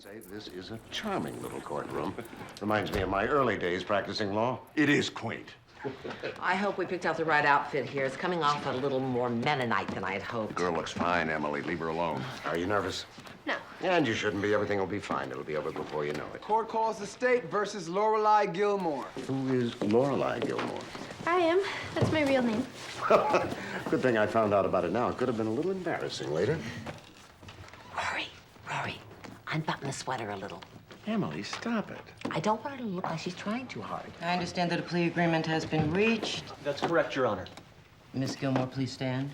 say this is a charming little courtroom. Reminds me of my early days practicing law. It is quaint. I hope we picked out the right outfit here. It's coming off a little more Mennonite than I had hoped. Girl looks fine, Emily. Leave her alone. Are you nervous? No. And you shouldn't be. Everything will be fine. It'll be over before you know it. Court calls the state versus Lorelai Gilmore. Who is Lorelai Gilmore? I am. That's my real name. Good thing I found out about it now. It could have been a little embarrassing later. Rory, unbutton the sweater a little. Emily, stop it. I don't want her to look like she's trying too hard. I understand that a plea agreement has been reached. That's correct, Your Honor. Miss Gilmore, please stand.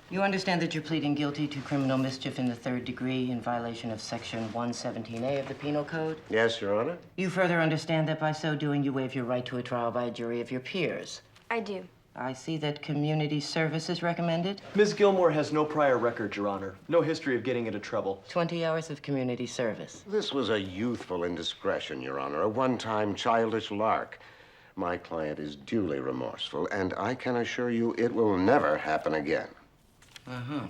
You understand that you're pleading guilty to criminal mischief in the third degree in violation of Section 117A of the Penal Code? Yes, Your Honor. You further understand that by so doing, you waive your right to a trial by a jury of your peers. I do. I see that community service is recommended. Ms. Gilmore has no prior record, Your Honor. No history of getting into trouble. 20 hours of community service. This was a youthful indiscretion, Your Honor. A one-time childish lark. My client is duly remorseful, and I can assure you it will never happen again. Uh-huh.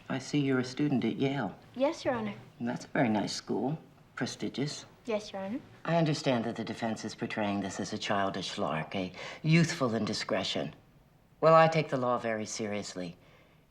I see you're a student at Yale. Yes, Your Honor. And that's a very nice school. Prestigious. Yes, Your Honor. I understand that the defense is portraying this as a childish lark, a youthful indiscretion. Well, I take the law very seriously.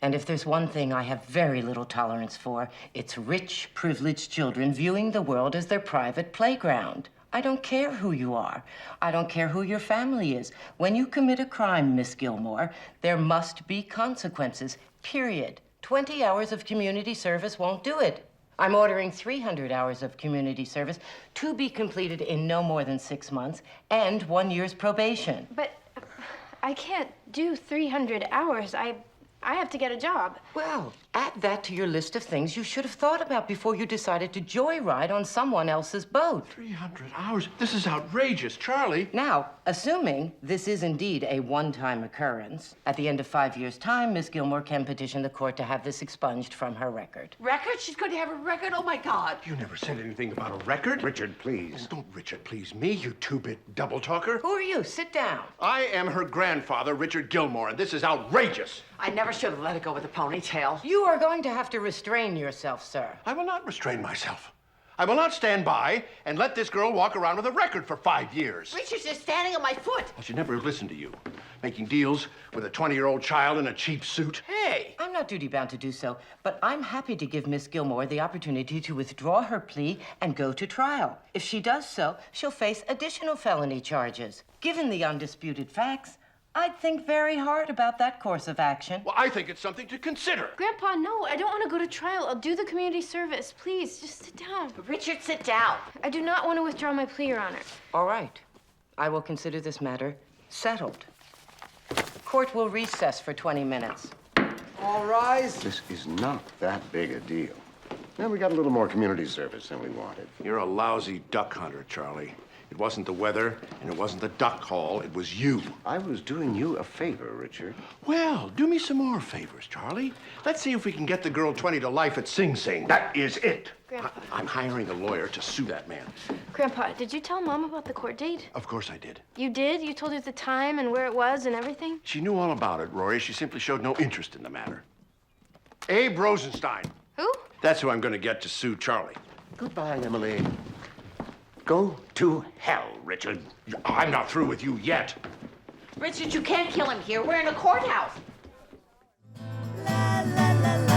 And if there's one thing I have very little tolerance for, it's rich, privileged children viewing the world as their private playground. I don't care who you are. I don't care who your family is. When you commit a crime, Miss Gilmore, there must be consequences, period. 20 hours of community service won't do it. I'm ordering 300 hours of community service to be completed in no more than 6 months and 1 year's probation. But I can't do 300 hours. I have to get a job. Well, add that to your list of things you should have thought about before you decided to joyride on someone else's boat. 300 hours? This is outrageous, Charlie. Now, assuming this is indeed a one-time occurrence, at the end of 5 years' time, Miss Gilmore can petition the court to have this expunged from her record. Record? She's going to have a record? Oh, my God. You never said anything about a record. Richard, please. Don't Richard please me, you two-bit double talker. Who are you? Sit down. I am her grandfather, Richard Gilmore, and this is outrageous. I never should have let it go with a ponytail. You are going to have to restrain yourself, sir. I will not restrain myself. I will not stand by and let this girl walk around with a record for 5 years. Richard's just standing on my foot. Well, she never listened to you. Making deals with a 20-year-old child in a cheap suit. Hey! I'm not duty-bound to do so, but I'm happy to give Miss Gilmore the opportunity to withdraw her plea and go to trial. If she does so, she'll face additional felony charges. Given the undisputed facts, I'd think very hard about that course of action. Well, I think it's something to consider. Grandpa, no, I don't want to go to trial. I'll do the community service. Please, just sit down. Richard, sit down. I do not want to withdraw my plea, Your Honor. All right. I will consider this matter settled. Court will recess for 20 minutes. All rise. This is not that big a deal. Now, we got a little more community service than we wanted. You're a lousy duck hunter, Charlie. It wasn't the weather, and it wasn't the duck call. It was you. I was doing you a favor, Richard. Well, do me some more favors, Charlie. Let's see if we can get the girl 20 to life at Sing Sing. That is it. Grandpa. I'm hiring a lawyer to sue that man. Grandpa, did you tell Mom about the court date? Of course I did. You did? You told her the time and where it was and everything? She knew all about it, Rory. She simply showed no interest in the matter. Abe Rosenstein. Who? That's who I'm going to get to sue Charlie. Goodbye, Emily. Go to hell, Richard. I'm not through with you yet. Richard, you can't kill him here. We're in a courthouse. La la la la.